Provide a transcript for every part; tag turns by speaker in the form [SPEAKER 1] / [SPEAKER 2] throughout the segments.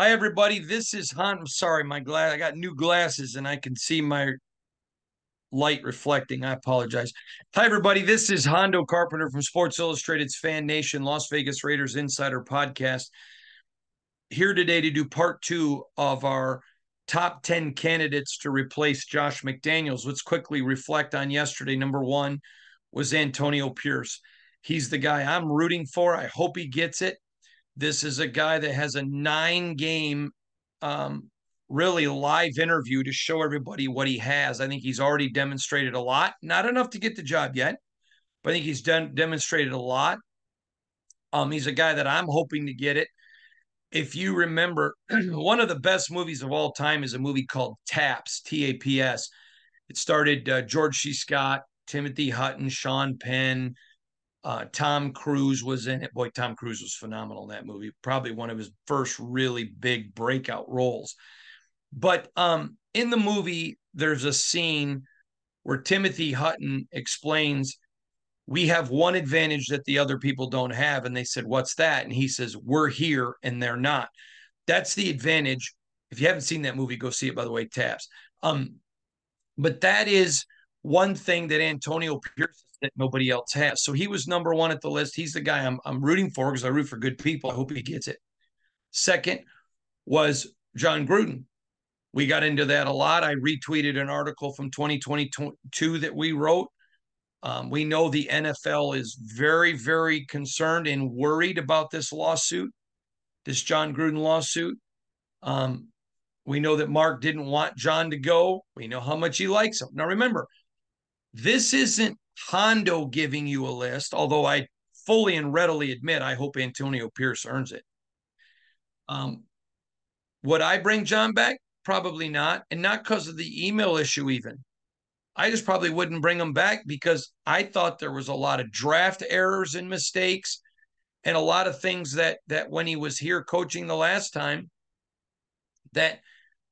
[SPEAKER 1] Hi, everybody. This is Hunt. I'm sorry, I got new glasses and I can see my light reflecting. I apologize. Hi, everybody. This is Hondo Carpenter from Sports Illustrated's Fan Nation Las Vegas Raiders Insider Podcast. Here today to do part two of our top 10 candidates to replace Josh McDaniels. Let's quickly reflect on yesterday. Number one was Antonio Pierce. He's the guy I'm rooting for. I hope he gets it. This is a guy that has a 9-game, really live interview to show everybody what he has. I think he's already demonstrated a lot. Not enough to get the job yet, but I think he's demonstrated a lot. He's a guy that I'm hoping to get it. If you remember, one of the best movies of all time is a movie called Taps, T-A-P-S. It started George C. Scott, Timothy Hutton, Sean Penn, Tom Cruise was in it. Boy, Tom Cruise was phenomenal in that movie. Probably one of his first really big breakout roles. But in the movie, there's a scene where Timothy Hutton explains, we have one advantage that the other people don't have. And they said, what's that? And he says, we're here and they're not. That's the advantage. If you haven't seen that movie, go see it, by the way, Taps. But that is one thing that Antonio Pierce that nobody else has. So he was number one at the list. He's the guy I'm rooting for because I root for good people. I hope he gets it. Second was John Gruden. We got into that a lot. I retweeted an article from 2022 that we wrote. We know the NFL is very, very concerned and worried about this lawsuit, this John Gruden lawsuit. We know that Mark didn't want John to go. We know how much he likes him. Now, remember, this isn't Hondo giving you a list, although I fully and readily admit I hope Antonio Pierce earns it. Would I bring John back? Probably not. And not because of the email issue, even. I just probably wouldn't bring him back because I thought there was a lot of draft errors and mistakes and a lot of things that when he was here coaching the last time that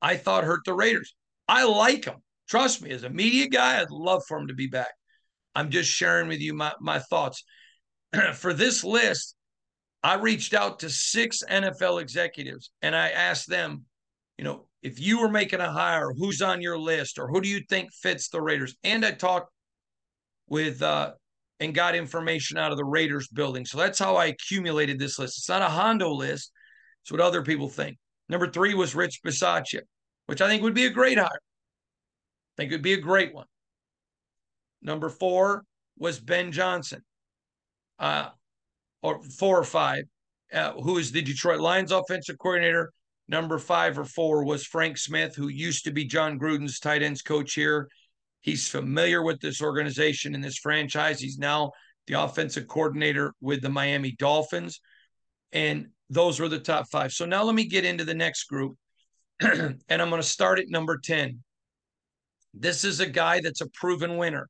[SPEAKER 1] I thought hurt the Raiders. I like him. Trust me, as a media guy, I'd love for him to be back. I'm just sharing with you my thoughts. For this list, I reached out to 6 NFL executives and I asked them, if you were making a hire, who's on your list or who do you think fits the Raiders? And I talked with and got information out of the Raiders building. So that's how I accumulated this list. It's not a Hondo list. It's what other people think. Number 3 was Rich Bisaccia, which I think would be a great hire. I think it would be a great one. Number 4 was Ben Johnson, or 4 or 5, who is the Detroit Lions offensive coordinator. Number 5 or 4 was Frank Smith, who used to be John Gruden's tight ends coach here. He's familiar with this organization and this franchise. He's now the offensive coordinator with the Miami Dolphins. And those were the top 5. So now let me get into the next group. And I'm going to start at number 10. This is a guy that's a proven winner,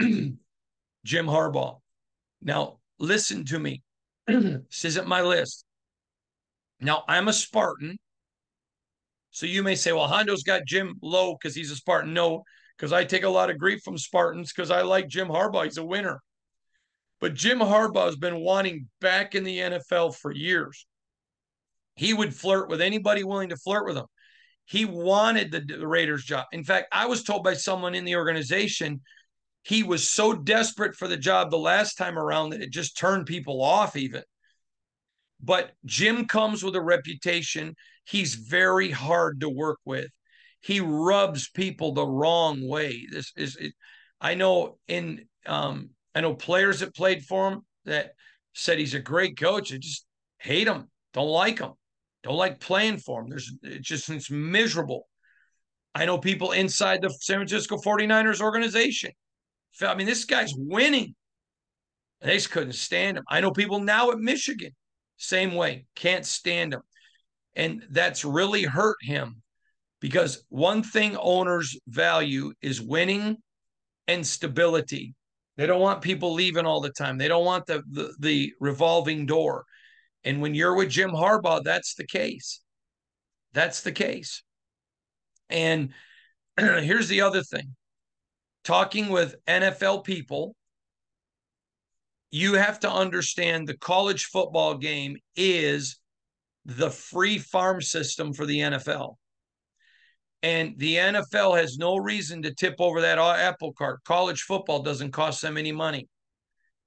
[SPEAKER 1] Jim Harbaugh. Now, listen to me. This isn't my list. Now, I'm a Spartan. So you may say, well, Hondo's got Jim low because he's a Spartan. No, because I take a lot of grief from Spartans because I like Jim Harbaugh. He's a winner. But Jim Harbaugh has been wanting back in the NFL for years. He would flirt with anybody willing to flirt with him. He wanted the Raiders job. In fact, I was told by someone in the organization he was so desperate for the job the last time around that it just turned people off even. But Jim comes with a reputation. He's very hard to work with. He rubs people the wrong way. This is it. I know I know players that played for him that said he's a great coach. I just hate him. Don't like him. Don't like playing for him. It's miserable. I know people inside the San Francisco 49ers organization. I mean, this guy's winning. They just couldn't stand him. I know people now at Michigan, same way, can't stand him. And that's really hurt him because one thing owners value is winning and stability. They don't want people leaving all the time. They don't want the revolving door. And when you're with Jim Harbaugh, that's the case. That's the case. And here's the other thing. Talking with NFL people, you have to understand the college football game is the free farm system for the NFL. And the NFL has no reason to tip over that apple cart. College football doesn't cost them any money.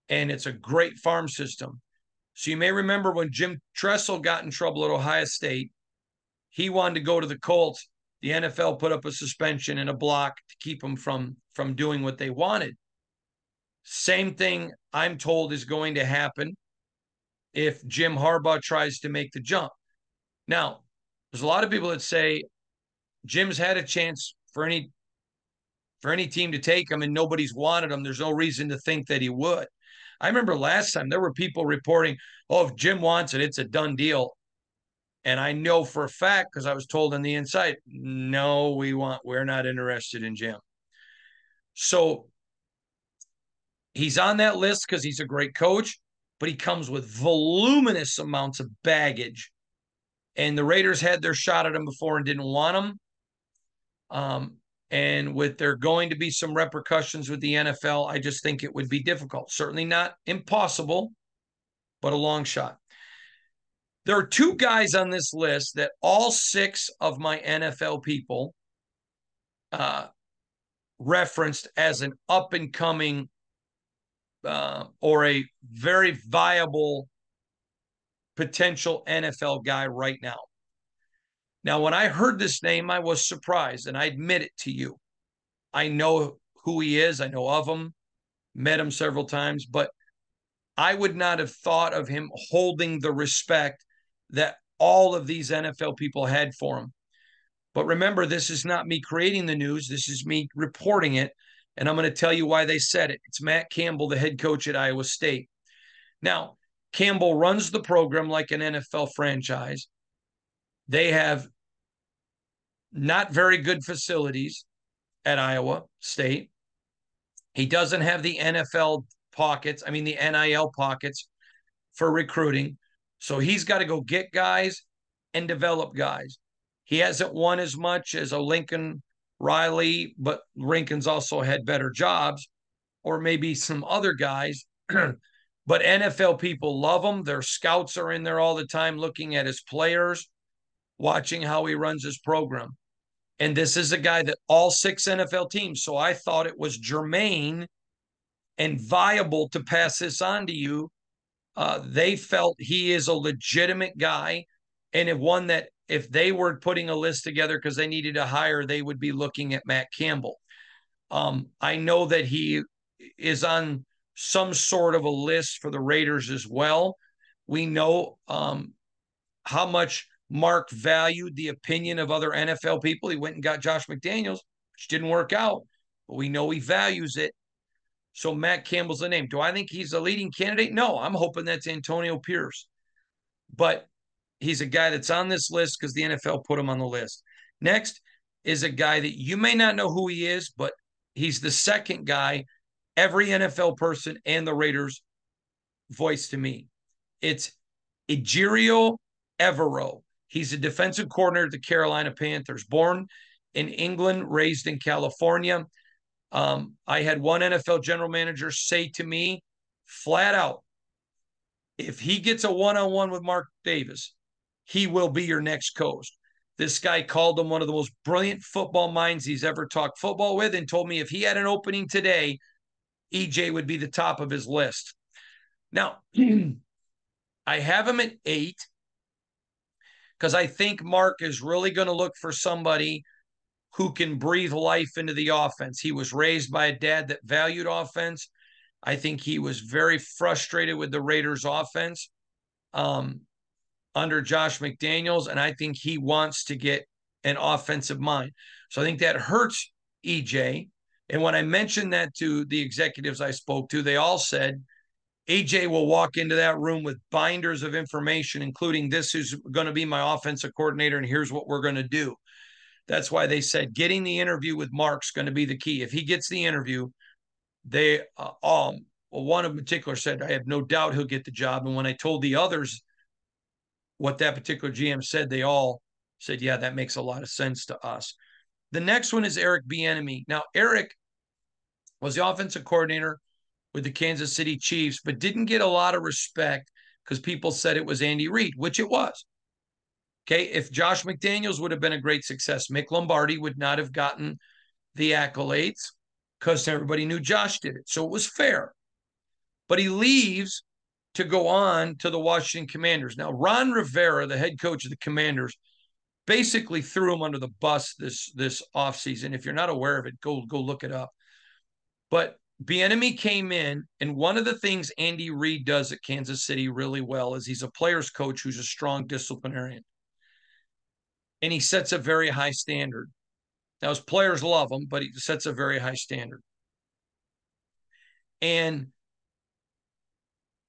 [SPEAKER 1] And it's a great farm system. So you may remember when Jim Tressel got in trouble at Ohio State, he wanted to go to the Colts. The NFL put up a suspension and a block to keep him from doing what they wanted. Same thing I'm told is going to happen if Jim Harbaugh tries to make the jump. Now, there's a lot of people that say Jim's had a chance for any team to take him and nobody's wanted him. There's no reason to think that he would. I remember last time there were people reporting, oh, if Jim wants it, it's a done deal. And I know for a fact, because I was told on the inside, no, we're not interested in Jim. So he's on that list because he's a great coach, but he comes with voluminous amounts of baggage. And the Raiders had their shot at him before and didn't want him. And with there going to be some repercussions with the NFL, I just think it would be difficult. Certainly not impossible, but a long shot. There are two guys on this list that all 6 of my NFL people referenced as an up-and-coming or a very viable potential NFL guy right now. Now, when I heard this name, I was surprised, and I admit it to you. I know who he is. I know of him, met him several times, but I would not have thought of him holding the respect that all of these NFL people had for him. But remember, this is not me creating the news. This is me reporting it, and I'm going to tell you why they said it. It's Matt Campbell, the head coach at Iowa State. Now, Campbell runs the program like an NFL franchise. They have not very good facilities at Iowa State. He doesn't have the NFL pockets, the NIL pockets for recruiting. So he's got to go get guys and develop guys. He hasn't won as much as a Lincoln Riley, but Lincoln's also had better jobs, or maybe some other guys. But NFL people love him. Their scouts are in there all the time looking at his players, watching how he runs his program. And this is a guy that all 6 NFL teams, so I thought it was germane and viable to pass this on to you. They felt he is a legitimate guy, and one that if they were putting a list together because they needed a hire, they would be looking at Matt Campbell. I know that he is on some sort of a list for the Raiders as well. We know how much Mark valued the opinion of other NFL people. He went and got Josh McDaniels, which didn't work out, but we know he values it. So Matt Campbell's the name. Do I think he's a leading candidate? No, I'm hoping that's Antonio Pierce. But he's a guy that's on this list because the NFL put him on the list. Next is a guy that you may not know who he is, but he's the second guy every NFL person and the Raiders voiced to me. It's Ejiro Evero. He's a defensive coordinator at the Carolina Panthers, born in England, raised in California. I had one NFL general manager say to me flat out, if he gets a one-on-one with Mark Davis, he will be your next coach. This guy called him one of the most brilliant football minds he's ever talked football with and told me if he had an opening today, EJ would be the top of his list. Now, I have him at 8 because I think Mark is really going to look for somebody who can breathe life into the offense. He was raised by a dad that valued offense. I think he was very frustrated with the Raiders' offense under Josh McDaniels, and I think he wants to get an offensive mind. So I think that hurts EJ. And when I mentioned that to the executives I spoke to, they all said, AJ will walk into that room with binders of information, including this is going to be my offensive coordinator, and here's what we're going to do. That's why they said getting the interview with Mark's going to be the key. If he gets the interview, they one in particular said, I have no doubt he'll get the job. And when I told the others what that particular GM said, they all said, yeah, that makes a lot of sense to us. The next one is Eric Bieniemy. Now, Eric was the offensive coordinator with the Kansas City Chiefs, but didn't get a lot of respect because people said it was Andy Reid, which it was. Okay, if Josh McDaniels would have been a great success, Mick Lombardi would not have gotten the accolades because everybody knew Josh did it. So it was fair. But he leaves to go on to the Washington Commanders. Now, Ron Rivera, the head coach of the Commanders, basically threw him under the bus this offseason. If you're not aware of it, go look it up. But Bieniemy came in, and one of the things Andy Reid does at Kansas City really well is he's a player's coach who's a strong disciplinarian. And he sets a very high standard. Now, his players love him, but he sets a very high standard. And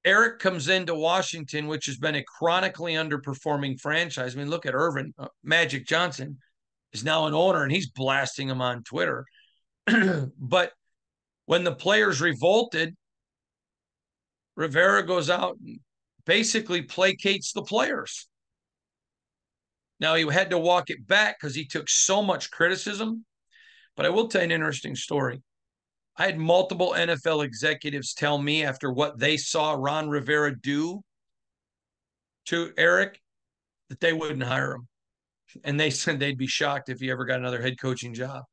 [SPEAKER 1] Eric comes into Washington, which has been a chronically underperforming franchise. I mean, look at Irvin. Magic Johnson is now an owner, and he's blasting him on Twitter. But when the players revolted, Rivera goes out and basically placates the players. Now, he had to walk it back because he took so much criticism. But I will tell you an interesting story. I had multiple NFL executives tell me after what they saw Ron Rivera do to Eric that they wouldn't hire him. And they said they'd be shocked if he ever got another head coaching job.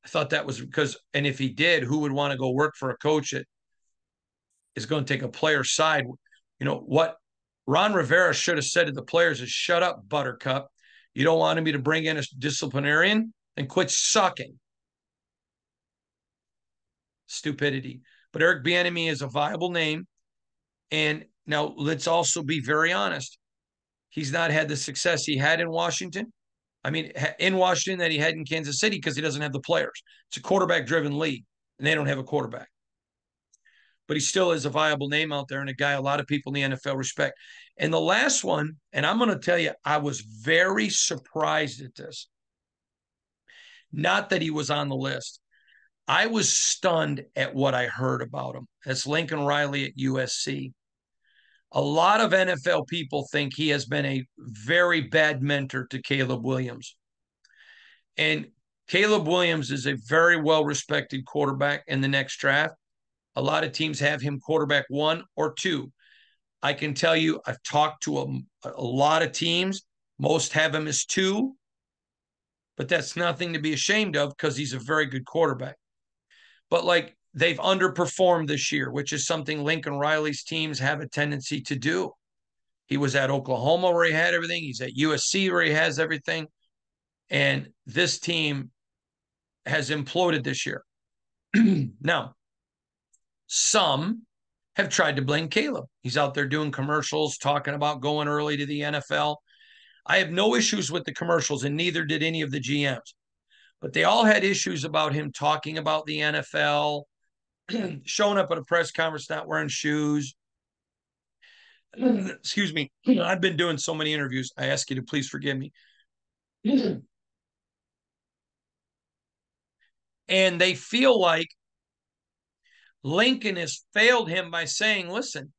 [SPEAKER 1] I thought that was because, and if he did, who would want to go work for a coach that is going to take a player's side? You know, what Ron Rivera should have said to the players is, shut up, Buttercup. You don't want me to bring in a disciplinarian? Then quit sucking. Stupidity. But Eric Bieniemy is a viable name. And now let's also be very honest. He's not had the success he had in Washington. I mean, in Washington that he had in Kansas City because he doesn't have the players. It's a quarterback-driven league, and they don't have a quarterback. But he still is a viable name out there and a guy a lot of people in the NFL respect. And the last one, and I'm going to tell you, I was very surprised at this. Not that he was on the list. I was stunned at what I heard about him. That's Lincoln Riley at USC. A lot of NFL people think he has been a very bad mentor to Caleb Williams. And Caleb Williams is a very well-respected quarterback in the next draft. A lot of teams have him quarterback 1 or 2. I can tell you, I've talked to a lot of teams. Most have him as 2, but that's nothing to be ashamed of because he's a very good quarterback. But like they've underperformed this year, which is something Lincoln Riley's teams have a tendency to do. He was at Oklahoma where he had everything. He's at USC where he has everything. And this team has imploded this year. Now, some have tried to blame Caleb. He's out there doing commercials, talking about going early to the NFL. I have no issues with the commercials, and neither did any of the GMs. But they all had issues about him talking about the NFL, showing up at a press conference not wearing shoes. Excuse me. I've been doing so many interviews. I ask you to please forgive me. And they feel like Lincoln has failed him by saying, listen,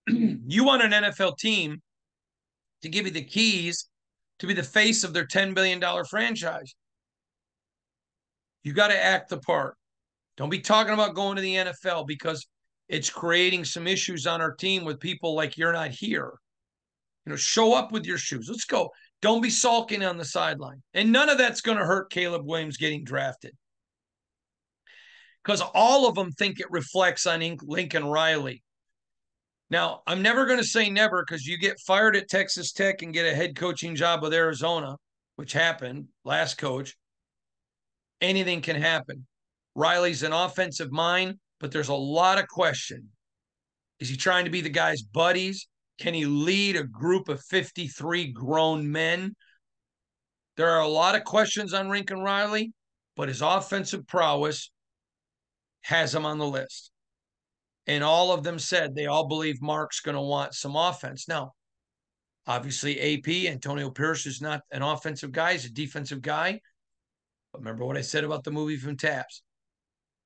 [SPEAKER 1] you want an NFL team to give you the keys to be the face of their $10 billion franchise. You got to act the part. Don't be talking about going to the NFL because it's creating some issues on our team with people like you're not here. You know, show up with your shoes. Let's go. Don't be sulking on the sideline. And none of that's going to hurt Caleb Williams getting drafted. Because all of them think it reflects on Lincoln Riley. Now, I'm never going to say never because you get fired at Texas Tech and get a head coaching job with Arizona, which happened, last coach. Anything can happen. Riley's an offensive mind, but there's a lot of question. Is he trying to be the guy's buddies? Can he lead a group of 53 grown men? There are a lot of questions on Lincoln Riley, but his offensive prowess has him on the list. And all of them said they all believe Mark's going to want some offense. Now, obviously, AP, Antonio Pierce, is not an offensive guy. He's a defensive guy. But remember what I said about the movie from Taps.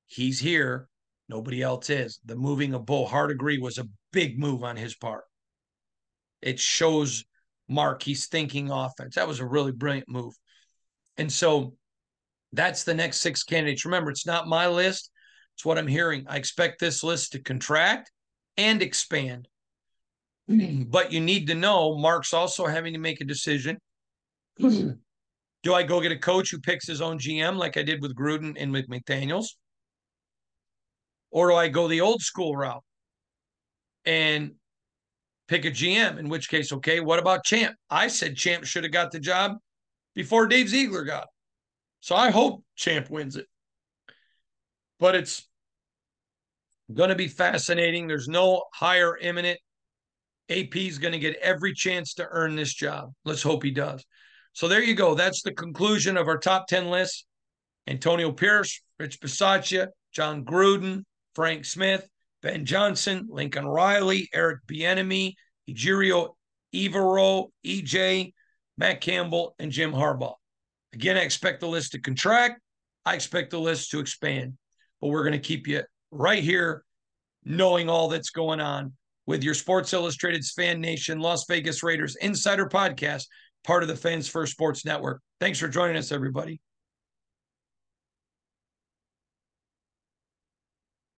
[SPEAKER 1] He's here. Nobody else is. The moving of Bo Hardegree was a big move on his part. It shows Mark he's thinking offense. That was a really brilliant move. And so that's the next 6 candidates. Remember, it's not my list. It's what I'm hearing. I expect this list to contract and expand. But you need to know Mark's also having to make a decision. Do I go get a coach who picks his own GM like I did with Gruden and McDaniels? Or do I go the old school route and pick a GM? In which case, okay, what about Champ? I said Champ should have got the job before Dave Ziegler got it. So I hope Champ wins it. But it's going to be fascinating. There's no hire imminent. AP is going to get every chance to earn this job. Let's hope he does. So there you go. That's the conclusion of our top 10 list. Antonio Pierce, Rich Bisaccia, John Gruden, Frank Smith, Ben Johnson, Lincoln Riley, Eric Bieniemy, Ejiro Evero, EJ, Matt Campbell, and Jim Harbaugh. Again, I expect the list to contract. I expect the list to expand. But we're going to keep you right here knowing all that's going on with your Sports Illustrated's Fan Nation Las Vegas Raiders Insider Podcast, part of the Fans First Sports Network. Thanks for joining us, everybody.